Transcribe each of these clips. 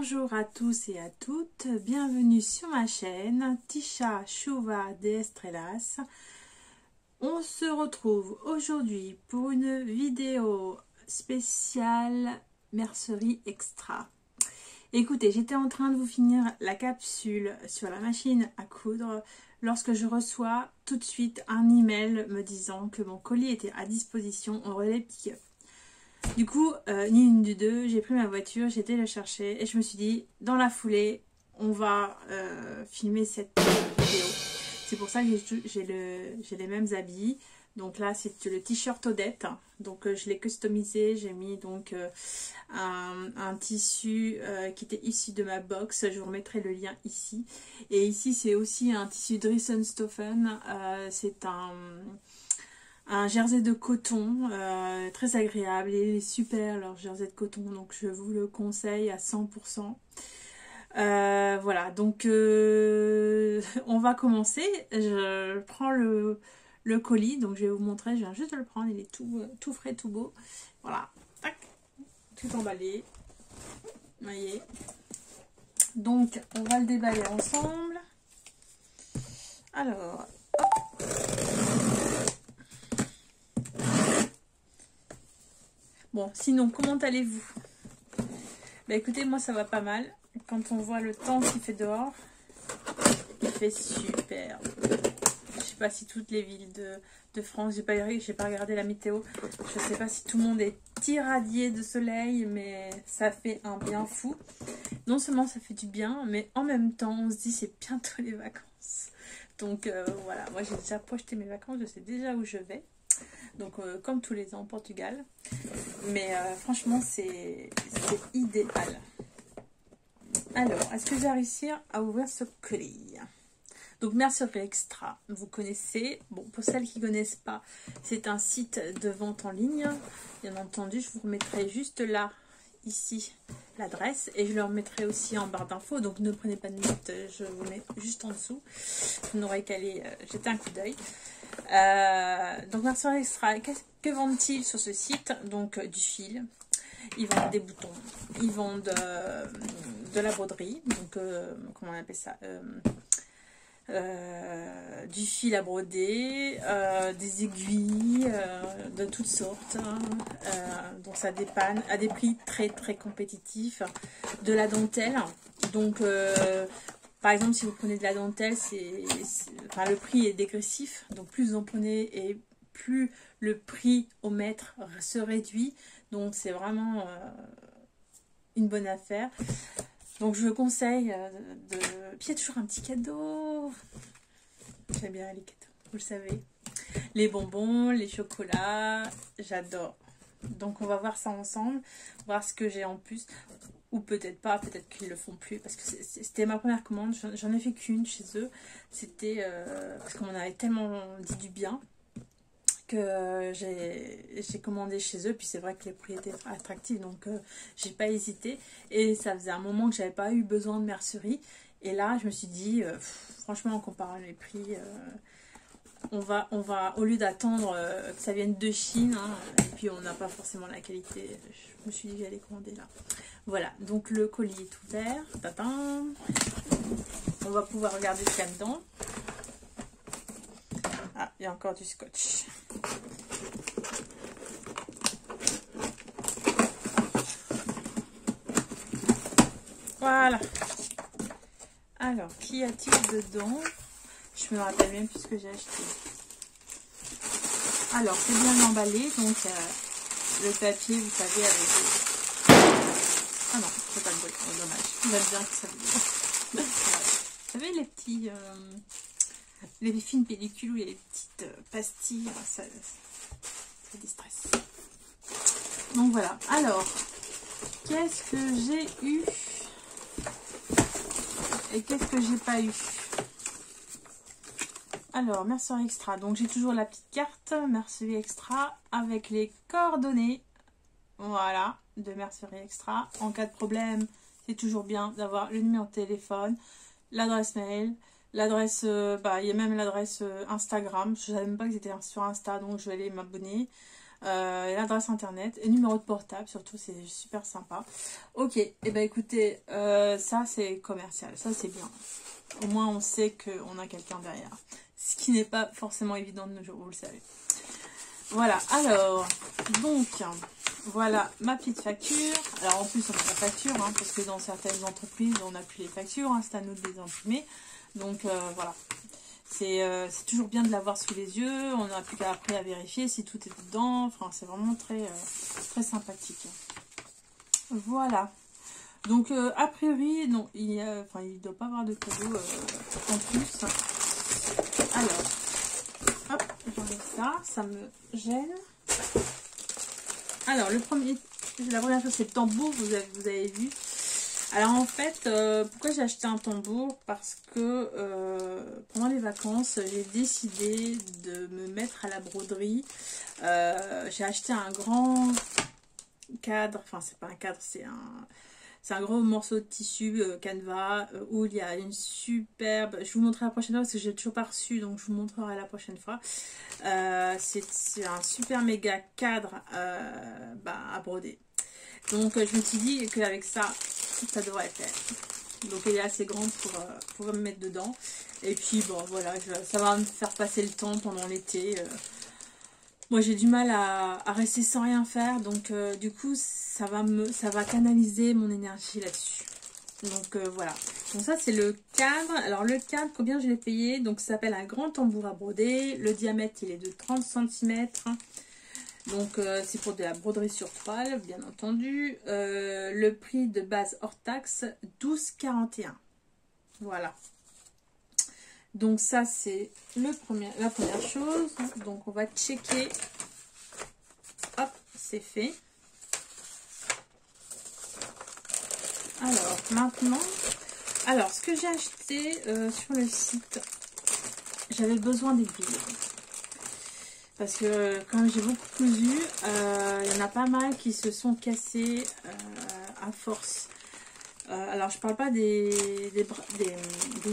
Bonjour à tous et à toutes, bienvenue sur ma chaîne Tisha Chouva de Estrellas. On se retrouve aujourd'hui pour une vidéo spéciale mercerie extra. Écoutez, j'étais en train de vous finir la capsule sur la machine à coudre lorsque je reçois tout de suite un email me disant que mon colis était à disposition au relais pick-up. Du coup, ni une ni deux, j'ai pris ma voiture, j'ai été le chercher et je me suis dit, dans la foulée, on va filmer cette vidéo. C'est pour ça que j'ai les mêmes habits. Donc là, c'est le t-shirt Odette. Donc je l'ai customisé, j'ai mis donc un tissu qui était issu de ma box. Je vous remettrai le lien ici. Et ici, c'est aussi un tissu Drissenstoffen. C'est un jersey de coton très agréable, il est super leur jersey de coton, donc je vous le conseille à 100%. Voilà, donc on va commencer. Je prends le colis, donc je vais vous montrer, je viens juste de le prendre, il est tout frais, tout beau. Voilà, tac, tout emballé, vous voyez. Donc on va le déballer ensemble. Alors, hop. Bon, sinon, comment allez-vous? Bah écoutez, moi ça va pas mal. Quand on voit le temps qu'il fait dehors, il fait super. Je sais pas si toutes les villes de France, j'ai pas regardé la météo. Je sais pas si tout le monde est irradié de soleil, mais ça fait un bien fou. Non seulement ça fait du bien, mais en même temps, on se dit c'est bientôt les vacances. Donc voilà, moi j'ai déjà projeté mes vacances, je sais déjà où je vais. Donc comme tous les ans au Portugal, mais franchement c'est idéal. Alors, est-ce que j'ai réussi à ouvrir ce colis? Donc mercerie extra, vous connaissez. Bon, pour celles qui ne connaissent pas, c'est un site de vente en ligne. Bien entendu, je vous remettrai juste là, ici, l'adresse, et je le remettrai aussi en barre d'infos. Donc ne prenez pas de notes, je vous mets juste en dessous. Vous n'aurez qu'à aller jeter un coup d'œil. Donc mercerie extra, que vendent-ils sur ce site? Donc du fil, ils vendent des boutons, ils vendent de la broderie, donc comment on appelle ça, du fil à broder, des aiguilles de toutes sortes, donc ça dépanne à des prix très très compétitifs, de la dentelle. Donc par exemple, si vous prenez de la dentelle, enfin, le prix est dégressif. Donc plus vous en prenez et plus le prix au mètre se réduit. Donc c'est vraiment une bonne affaire. Donc je conseille de... Puis il y a toujours un petit cadeau. J'aime bien les cadeaux, vous le savez. Les bonbons, les chocolats, j'adore. Donc on va voir ça ensemble, voir ce que j'ai en plus. Ou peut-être pas, peut-être qu'ils le font plus, parce que c'était ma première commande, j'en ai fait qu'une chez eux. C'était parce qu'on m'en avait tellement dit du bien que j'ai commandé chez eux. Puis c'est vrai que les prix étaient attractifs, donc j'ai pas hésité. Et ça faisait un moment que j'avais pas eu besoin de mercerie. Et là, je me suis dit, franchement, en comparant les prix, on va, au lieu d'attendre que ça vienne de Chine, hein, et puis on n'a pas forcément la qualité, je me suis dit que j'allais commander là. Voilà, donc le colis est ouvert. Tadam. On va pouvoir regarder ce qu'il y a dedans. Ah, il y a encore du scotch. Voilà. Alors, qu'y a-t-il dedans? Je me rappelle même plus ce que j'ai acheté. Alors, c'est bien emballé, donc le papier, vous savez, avec des... Ah non, c'est pas le bruit, oh, dommage. J'aime bien que ça vous... Vous savez, les petits... les fines pellicules où il y a les petites pastilles, ça déstresse. Donc voilà. Alors, qu'est-ce que j'ai eu et qu'est-ce que j'ai pas eu? Alors, mercerie extra. Donc j'ai toujours la petite carte mercerie extra avec les coordonnées. Voilà, de mercerie extra. En cas de problème, c'est toujours bien d'avoir le numéro de téléphone, l'adresse mail, L'adresse, il y a même l'adresse Instagram. Je savais même pas que c'était sur Insta, donc je vais aller m'abonner. L'adresse internet et numéro de portable, surtout, c'est super sympa. Ok, et écoutez, ça c'est commercial, ça c'est bien. Au moins on sait qu'on a quelqu'un derrière. Ce qui n'est pas forcément évident de nos jours, vous le savez. Voilà, alors, donc, voilà ma petite facture. Alors en plus on a la facture, hein, parce que dans certaines entreprises on n'a plus les factures, hein, c'est à nous de les imprimer. Donc voilà, c'est toujours bien de l'avoir sous les yeux, on n'a plus qu'à après à vérifier si tout est dedans, enfin c'est vraiment très, très sympathique. Voilà, donc a priori, non, il ne doit pas avoir de cadeau en plus. Alors, hop, j'enlève ça, ça me gêne. Alors, la première chose, c'est le tambour, vous avez vu. Alors, en fait, pourquoi j'ai acheté un tambour? Parce que pendant les vacances, j'ai décidé de me mettre à la broderie. J'ai acheté un grand cadre, enfin, c'est pas un cadre, c'est un gros morceau de tissu canevas où il y a une superbe... Je vous montrerai la prochaine fois parce que j'ai toujours pas reçu, donc je vous montrerai la prochaine fois. C'est un super méga cadre à broder. Donc je me suis dit qu'avec ça, ça devrait faire. Donc elle est assez grande pour me mettre dedans. Et puis bon voilà, ça va me faire passer le temps pendant l'été. Moi j'ai du mal à rester sans rien faire, donc du coup ça va canaliser mon énergie là-dessus. Donc voilà, donc ça c'est le cadre. Alors le cadre, combien je l'ai payé? Donc ça s'appelle un grand tambour à broder. Le diamètre il est de 30 cm. Donc c'est pour de la broderie sur toile, bien entendu. Le prix de base hors taxe, 12,41. Voilà. Donc ça c'est la première chose. Donc on va checker. Hop, c'est fait. Alors maintenant, ce que j'ai acheté sur le site, j'avais besoin d'aiguilles. Parce que comme j'ai beaucoup cousu, il y en a pas mal qui se sont cassés à force. Alors je parle pas des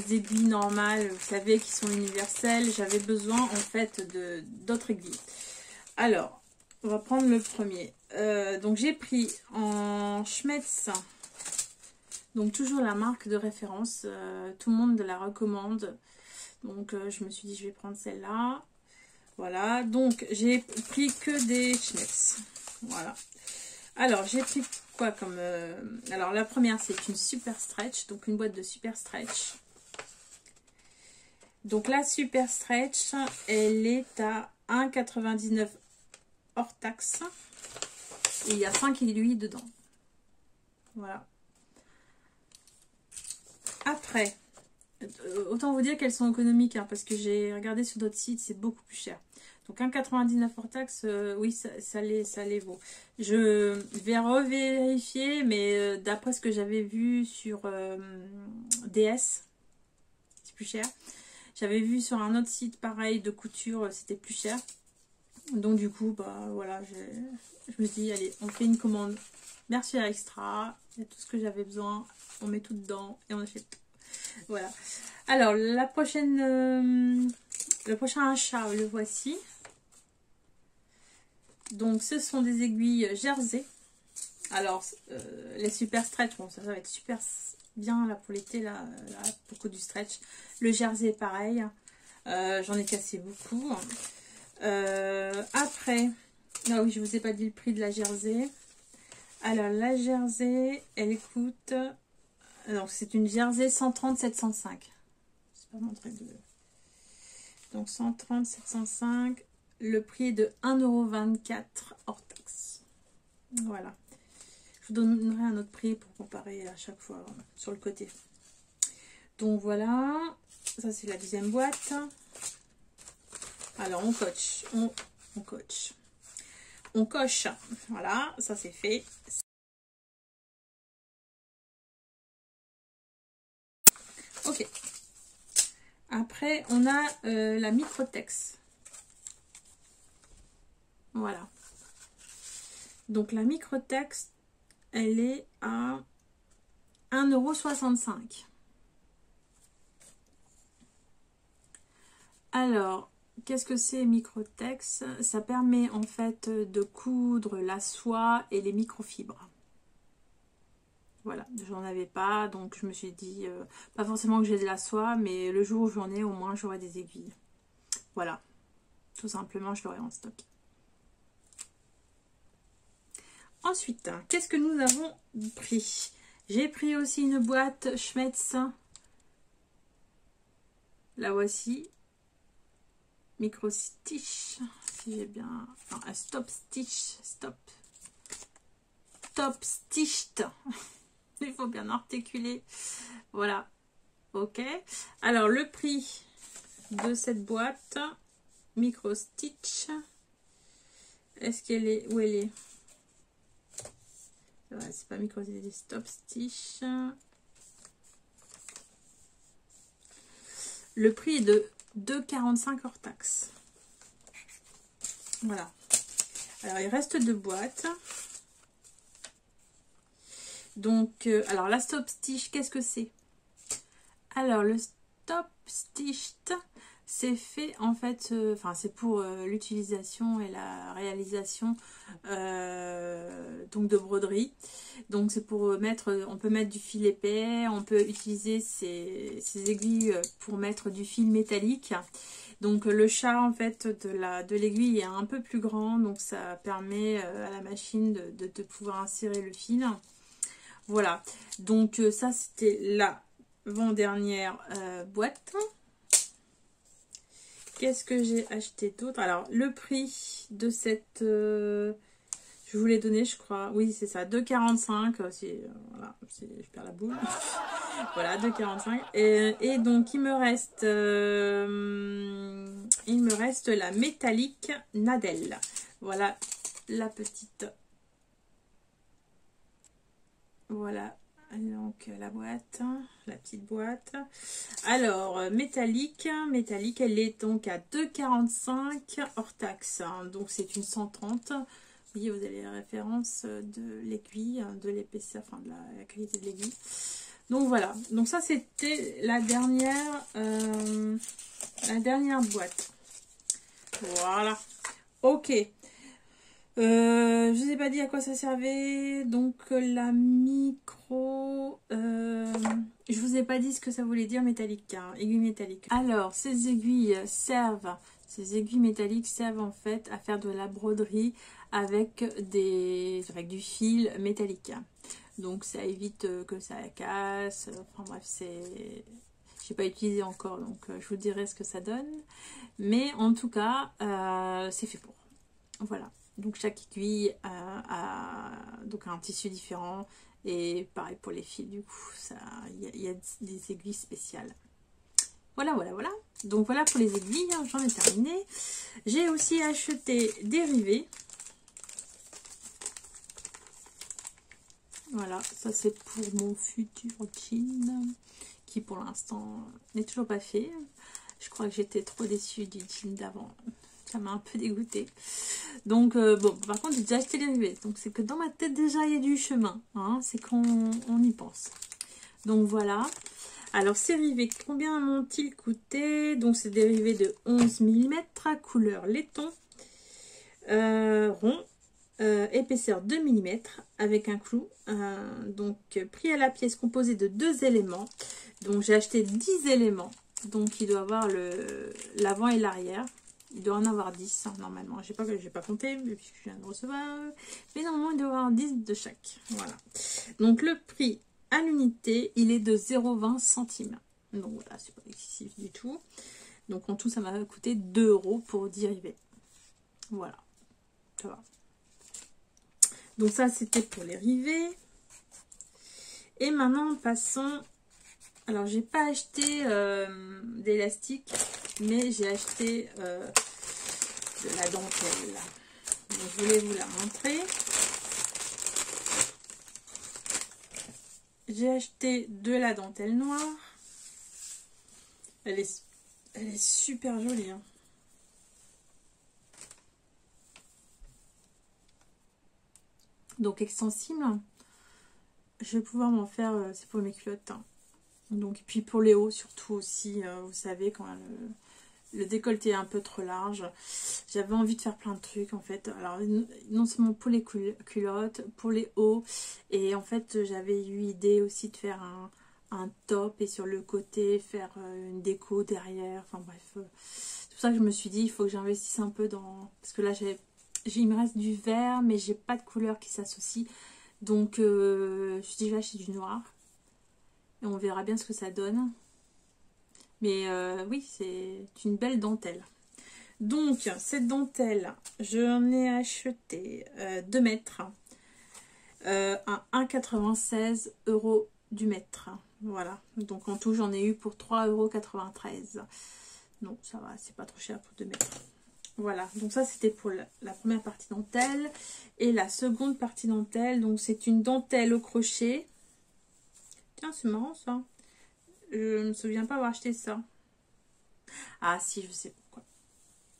aiguilles normales, vous savez, qui sont universelles. J'avais besoin en fait d'autres aiguilles. Alors, on va prendre le premier. Donc j'ai pris en Schmetz, donc toujours la marque de référence. Tout le monde la recommande. Donc je me suis dit je vais prendre celle-là. Voilà, donc j'ai pris que des Schmetz. Voilà. Alors j'ai pris quoi comme... alors la première c'est une super stretch, donc une boîte de super stretch. Donc la super stretch, elle est à 1,99 hors taxe. Et il y a 5 aiguilles dedans. Voilà. Après, autant vous dire qu'elles sont économiques, hein, parce que j'ai regardé sur d'autres sites, c'est beaucoup plus cher. Donc 1,99 hors taxe, oui, ça les vaut. Je vais revérifier, mais d'après ce que j'avais vu sur DS, c'est plus cher. J'avais vu sur un autre site pareil de couture, c'était plus cher. Donc du coup, bah voilà, je me dis, allez, on fait une commande. Merci à Extra, il y a tout ce que j'avais besoin, on met tout dedans et on achète tout. Voilà. Alors, le prochain achat, le voici. Donc, ce sont des aiguilles Jersey. Alors, les super stretch, bon, ça va être super bien là pour l'été, là, beaucoup du stretch. Le Jersey, pareil. J'en ai cassé beaucoup. Après, ah oui, je vous ai pas dit le prix de la Jersey. Alors, la Jersey, elle coûte... Donc, c'est une Jersey 130-705. Je sais pas montrer de... Donc, 130-705. Le prix est de 1,24 € hors taxe. Voilà. Je vous donnerai un autre prix pour comparer à chaque fois sur le côté. Donc, voilà. Ça, c'est la deuxième boîte. Alors, on coche. On coche. On coche. Voilà, ça, c'est fait. Ok. Après, on a la Microtex. Voilà. Donc, la Microtex, elle est à 1,65 €. Alors, qu'est-ce que c'est Microtex? Ça permet en fait de coudre la soie et les microfibres. Voilà, j'en avais pas, donc je me suis dit, pas forcément que j'ai de la soie, mais le jour où j'en ai, au moins j'aurai des aiguilles. Voilà, tout simplement, je l'aurai en stock. Ensuite, qu'est-ce que nous avons pris? J'ai pris aussi une boîte Schmetz. La voici. Micro Stitch. Si j'ai bien... Enfin, Stop Stitch. Stop Stitched. Il faut bien articuler. Voilà. Ok. Alors, le prix de cette boîte. Micro Stitch. Est-ce qu'elle est... Où elle est? C'est pas Micro Stitch, Stop Stitch. Le prix est de 2,45 hors taxe. Voilà. Alors, il reste 2 boîtes. Donc, alors la Stop Stitch, qu'est-ce que c'est? Alors, le Stop Stitch, c'est fait en fait, enfin c'est pour l'utilisation et la réalisation donc de broderie. Donc c'est pour mettre, on peut mettre du fil épais, on peut utiliser ces aiguilles pour mettre du fil métallique. Donc le chat en fait de l'aiguille est un peu plus grand, donc ça permet à la machine de pouvoir insérer le fil. Voilà, donc ça c'était l'avant-dernière boîte. Qu'est-ce que j'ai acheté d'autre? Alors, le prix de cette... je vous l'ai donné, je crois. Oui, c'est ça, 2,45. Voilà, je perds la boule. Voilà, 2,45. Et donc, il me reste la métallique Nadel. Voilà, la petite. Voilà. Donc la boîte, la petite boîte. Alors métallique, elle est donc à 2,45 hors taxe. Donc c'est une 130. Oui, vous avez la référence de l'aiguille, de l'épaisseur, enfin de la qualité de l'aiguille. Donc voilà. Donc ça c'était la dernière boîte. Voilà. Ok. Je vous ai pas dit à quoi ça servait. Donc la micro... je vous ai pas dit ce que ça voulait dire métallique, hein, aiguille métallique. Alors ces aiguilles métalliques servent en fait à faire de la broderie avec du fil métallique. Donc ça évite que ça casse. Enfin bref, j'ai pas utilisé encore, donc je vous dirai ce que ça donne. Mais en tout cas, c'est fait pour. Voilà. Donc chaque aiguille a donc un tissu différent. Et pareil pour les fils, du coup, il y a des aiguilles spéciales. Voilà. Donc voilà pour les aiguilles, j'en ai terminé. J'ai aussi acheté des rivets. Voilà, ça c'est pour mon futur jean, qui pour l'instant n'est toujours pas fait. Je crois que j'étais trop déçue du jean d'avant. Ça m'a un peu dégoûtée. Donc, bon, par contre, j'ai déjà acheté les rivets. Donc, c'est que dans ma tête, déjà, il y a du chemin. Hein, c'est qu'on y pense. Donc, voilà. Alors, ces rivets, combien m'ont-ils coûté? Donc, c'est des rivets de 11 mm, couleur laiton, rond, épaisseur 2 mm, avec un clou. Donc, prix à la pièce composé de 2 éléments. Donc, j'ai acheté 10 éléments. Donc, il doit avoir l'avant et l'arrière. Il doit en avoir 10 hein, normalement. Je n'ai pas compté puisque je viens de recevoir. Mais normalement, il doit y avoir 10 de chaque. Voilà. Donc, le prix à l'unité, il est de 0,20 centimes. Donc, voilà, c'est pas excessif du tout. Donc, en tout, ça m'a coûté 2 € pour 10 rivets. Voilà. Ça va. Donc, ça, c'était pour les rivets. Et maintenant, passons... Alors, j'ai pas acheté d'élastique, mais j'ai acheté de la dentelle. Donc, je voulais vous la montrer. J'ai acheté de la dentelle noire. Elle est super jolie. Hein. Donc, extensible. Je vais pouvoir m'en faire, c'est pour mes culottes. Hein. Donc, puis pour les hauts surtout aussi, vous savez, quand le décolleté est un peu trop large. J'avais envie de faire plein de trucs en fait. Alors non seulement pour les culottes, pour les hauts. Et en fait j'avais eu idée aussi de faire un top et sur le côté faire une déco derrière. Enfin bref. C'est pour ça que je me suis dit il faut que j'investisse un peu dans... Parce que là il me reste du vert mais j'ai pas de couleur qui s'associe. Donc je me suis dit je vais acheter du noir. Et on verra bien ce que ça donne. Mais oui, c'est une belle dentelle. Donc, cette dentelle, j'en ai acheté 2 mètres à 1,96 € du mètre. Voilà. Donc, en tout, j'en ai eu pour 3,93 €. Non, ça va, c'est pas trop cher pour 2 mètres. Voilà. Donc, ça, c'était pour la première partie dentelle. Et la seconde partie dentelle, donc, c'est une dentelle au crochet. Tiens, c'est marrant, ça. Je me souviens pas avoir acheté ça. Ah si, je sais pourquoi.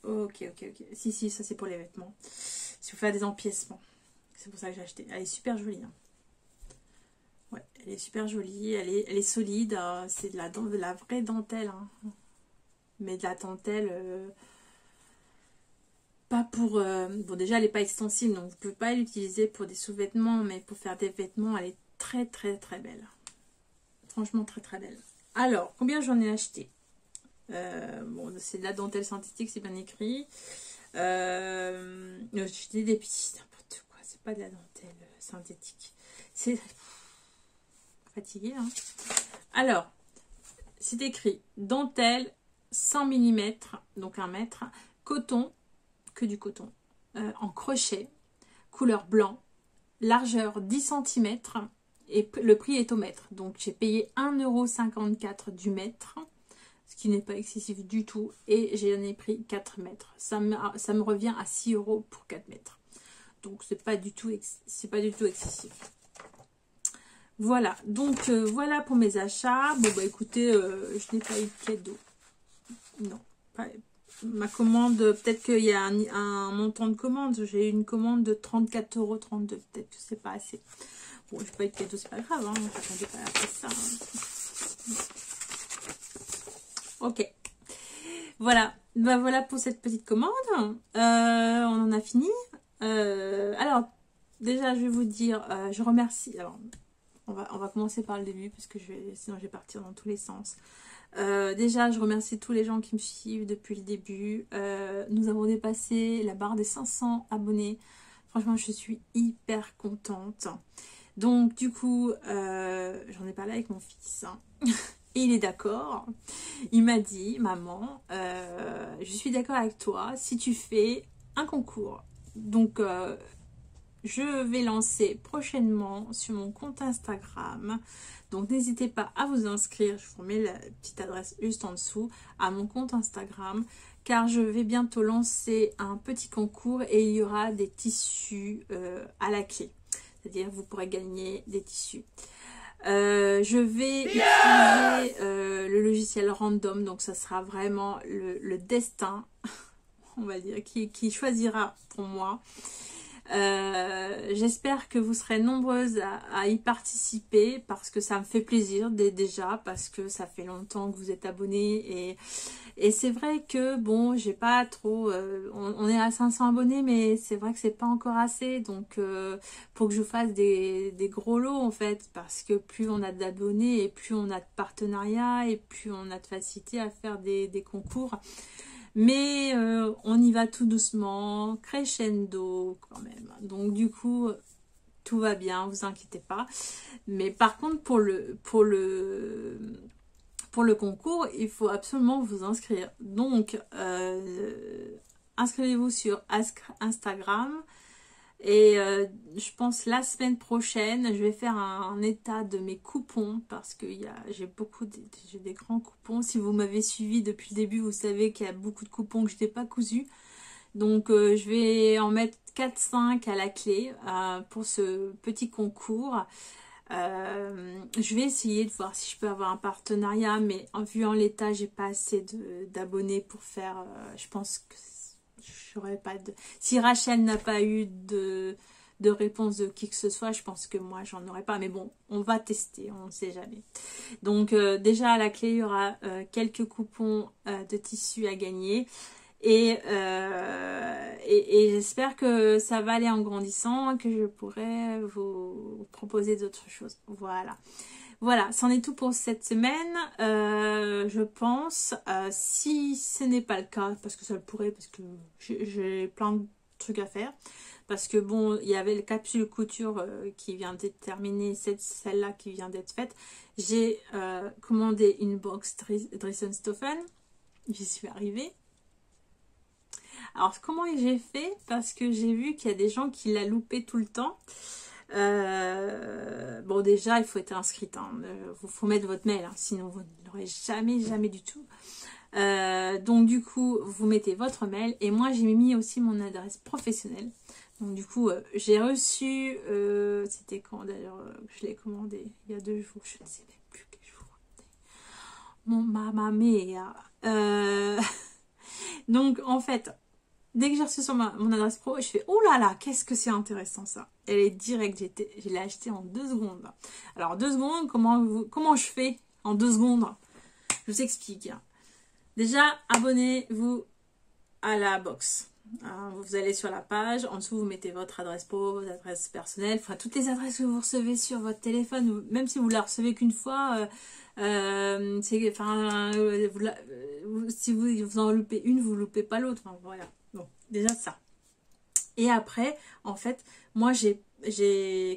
Ok. Si, ça c'est pour les vêtements. Si vous faites des empiècements. C'est pour ça que j'ai acheté. Elle est super jolie. Hein. Ouais, elle est super jolie. Elle est solide. C'est de la vraie dentelle. Hein. Mais de la dentelle... pas pour... bon, déjà, elle n'est pas extensible. Donc, vous ne pouvez pas l'utiliser pour des sous-vêtements. Mais pour faire des vêtements, elle est très belle. Franchement, très belle. Alors, combien j'en ai acheté? Bon, c'est de la dentelle synthétique, c'est bien écrit. Je dis des petits, n'importe quoi, c'est pas de la dentelle synthétique. C'est fatigué, hein. Alors, c'est écrit dentelle 100 mm, donc 1 mètre, coton, que du coton, en crochet, couleur blanc, largeur 10 cm, et le prix est au mètre. Donc, j'ai payé 1,54 € du mètre. Ce qui n'est pas excessif du tout, et j'en ai pris 4 mètres. Ça me revient à 6 € pour 4 mètres. Donc c'est pas du tout excessif. Voilà, donc voilà pour mes achats. Bon bah écoutez, je n'ai pas eu de cadeau. Non, pas, ma commande, peut-être qu'il y a un montant de commande. J'ai eu une commande de 34,32 €, peut-être que c'est pas assez. Bon, je n'ai pas eu de cadeau, c'est pas grave, hein, j'attendais pas après ça. Hein. Ok, voilà, ben voilà pour cette petite commande. On en a fini. Alors, déjà, je vais vous dire, je remercie. Alors, on va commencer par le début parce que sinon je vais partir dans tous les sens. Déjà, je remercie tous les gens qui me suivent depuis le début. Nous avons dépassé la barre des 500 abonnés. Franchement, je suis hyper contente. Donc, du coup, j'en ai parlé avec mon fils. Hein. Et il est d'accord. Il m'a dit, maman, je suis d'accord avec toi si tu fais un concours. Donc, je vais lancer prochainement sur mon compte Instagram. Donc, n'hésitez pas à vous inscrire. Je vous mets la petite adresse juste en dessous à mon compte Instagram. Car je vais bientôt lancer un petit concours et il y aura des tissus à la clé. C'est-à-dire vous pourrez gagner des tissus. Je vais utiliser le logiciel random, donc ça sera vraiment le destin, on va dire, qui choisira pour moi. J'espère que vous serez nombreuses à y participer parce que ça me fait plaisir déjà, parce que ça fait longtemps que vous êtes abonnés et c'est vrai que bon, j'ai pas trop, on est à 500 abonnés, mais c'est vrai que c'est pas encore assez, donc pour que je fasse des gros lots en fait, parce que plus on a d'abonnés et plus on a de partenariats et plus on a de facilité à faire des concours. Mais on y va tout doucement, crescendo quand même. Donc du coup, tout va bien, vous inquiétez pas. Mais par contre, pour le concours, il faut absolument vous inscrire. Donc, inscrivez-vous sur Instagram. Et je pense la semaine prochaine, je vais faire un état de mes coupons parce que j'ai des grands coupons. Si vous m'avez suivi depuis le début, vous savez qu'il y a beaucoup de coupons que je n'ai pas cousus. Donc je vais en mettre 4-5 à la clé pour ce petit concours. Je vais essayer de voir si je peux avoir un partenariat, mais vu en l'état, j'ai pas assez d'abonnés pour faire. Je pense que j'aurais pas de. Si Rachel n'a pas eu de de réponse de qui que ce soit. Je pense que moi, j'en aurais pas. Mais bon, on va tester, on ne sait jamais. Donc, déjà, à la clé, il y aura quelques coupons de tissu à gagner. Et j'espère que ça va aller en grandissant, que je pourrai vous proposer d'autres choses. Voilà. Voilà, c'en est tout pour cette semaine, je pense. Si ce n'est pas le cas, parce que ça le pourrait, parce que j'ai plein de trucs à faire. Parce que bon, il y avait le capsule couture qui vient d'être terminée, celle-là qui vient d'être faite. J'ai commandé une box Dressenstoffen, j'y suis arrivée. Alors comment j'ai fait? Parce que j'ai vu qu'il y a des gens qui la loupaient tout le temps. Bon, déjà il faut être inscrite, hein. Faut mettre votre mail, hein, sinon vous ne l'aurez jamais du tout. Donc du coup vous mettez votre mail, et moi j'ai mis aussi mon adresse professionnelle. Donc du coup j'ai reçu, c'était quand d'ailleurs, je l'ai commandé il y a 2 jours, je ne sais même plus quel jour. Mon mamma mia. Donc en fait, dès que j'ai reçu sur mon adresse pro, je fais « Oh là là, qu'est-ce que c'est intéressant ça !» Elle est directe, je l'ai acheté en 2 secondes. Alors 2 secondes, comment je fais en 2 secondes? Je vous explique. Déjà, abonnez-vous à la box. Vous allez sur la page, en dessous vous mettez votre adresse pro, votre adresse personnelle, enfin toutes les adresses que vous recevez sur votre téléphone, même si vous la recevez qu'une fois, si vous en loupez une, vous ne loupez pas l'autre. Enfin, voilà. Bon, déjà ça. Et après, en fait, moi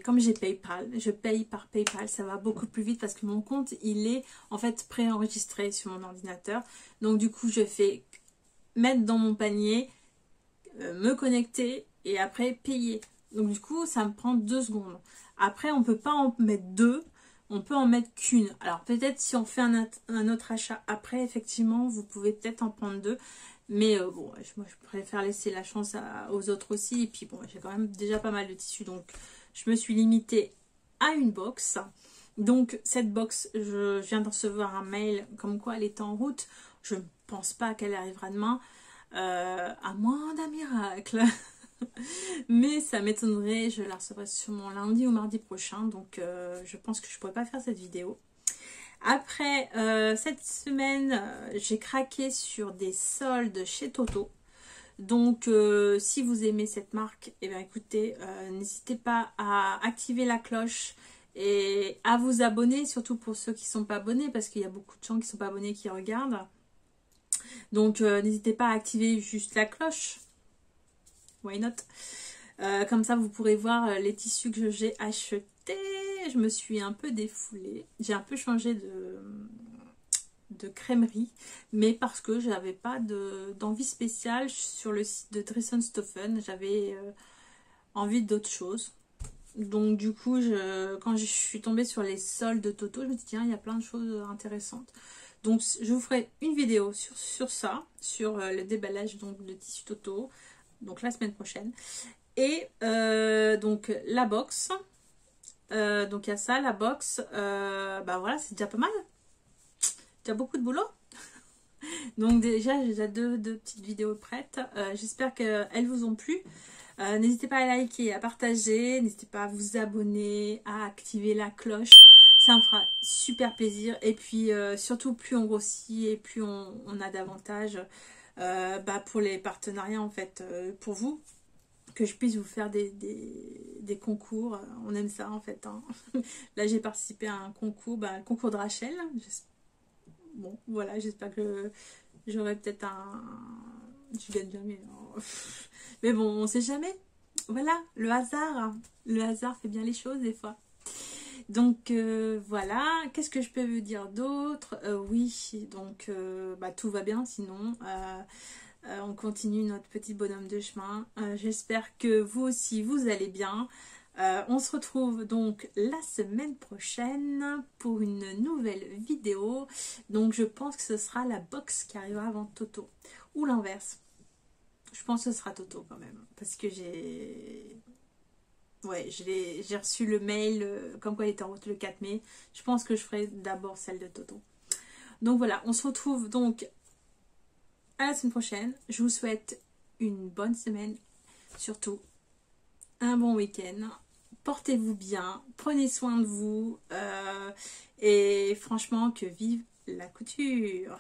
comme j'ai PayPal, je paye par PayPal, ça va beaucoup plus vite parce que mon compte, il est en fait préenregistré sur mon ordinateur. Donc du coup, je fais mettre dans mon panier, me connecter et après payer. Donc du coup, ça me prend 2 secondes. Après, on peut pas en mettre 2. On peut en mettre qu'une. Alors peut-être si on fait un autre achat après, effectivement, vous pouvez peut-être en prendre 2. Mais bon, moi je préfère laisser la chance aux autres aussi. Et puis bon, j'ai quand même déjà pas mal de tissus. Donc je me suis limitée à une box. Donc cette box, je viens de recevoir un mail comme quoi elle est en route. Je ne pense pas qu'elle arrivera demain. À moins d'un miracle. Mais ça m'étonnerait, je la recevrai sûrement lundi ou mardi prochain. Donc je pense que je ne pourrais pas faire cette vidéo. Après cette semaine, j'ai craqué sur des soldes chez Toto. Donc si vous aimez cette marque, eh bien écoutez, n'hésitez pas à activer la cloche et à vous abonner, surtout pour ceux qui ne sont pas abonnés, parce qu'il y a beaucoup de gens qui ne sont pas abonnés qui regardent. Donc n'hésitez pas à activer juste la cloche. Why not? Comme ça vous pourrez voir les tissus que j'ai achetés. Je me suis un peu défoulée. J'ai un peu changé de crèmerie, mais parce que j'avais pas d'envie spéciale sur le site de Dressenstoffen. J'avais envie d'autre chose. Donc du coup, quand je suis tombée sur les soldes de Toto, je me dis tiens, il y a plein de choses intéressantes. Donc je vous ferai une vidéo sur ça, sur le déballage donc, de tissu Toto, donc la semaine prochaine. Et donc la box, donc il y a ça, la box, bah voilà, c'est déjà pas mal. Déjà beaucoup de boulot. Donc déjà, j'ai déjà deux petites vidéos prêtes. J'espère qu'elles vous ont plu. N'hésitez pas à liker, à partager, n'hésitez pas à vous abonner, à activer la cloche. Ça me fera super plaisir. Et puis surtout, plus on grossit et plus on a d'avantages bah, pour les partenariats en fait, pour vous. Que je puisse vous faire des concours. On aime ça en fait. Hein. Là, j'ai participé à un concours, bah, le concours de Rachel. Bon, voilà, j'espère que j'aurai peut-être un... Je gagne jamais. Hein. Mais bon, on sait jamais. Voilà, le hasard. Le hasard fait bien les choses des fois. Donc voilà, qu'est-ce que je peux vous dire d'autre? Oui, donc bah, tout va bien sinon. On continue notre petit bonhomme de chemin. J'espère que vous aussi, vous allez bien. On se retrouve donc la semaine prochaine pour une nouvelle vidéo. Donc je pense que ce sera la box qui arrivera avant Toto. Ou l'inverse. Je pense que ce sera Toto quand même. Parce que j'ai reçu le mail comme quoi il était en route le 4 mai. Je pense que je ferai d'abord celle de Toto. Donc voilà, on se retrouve donc à la semaine prochaine. Je vous souhaite une bonne semaine. Surtout, un bon week-end. Portez-vous bien, prenez soin de vous et franchement que vive la couture.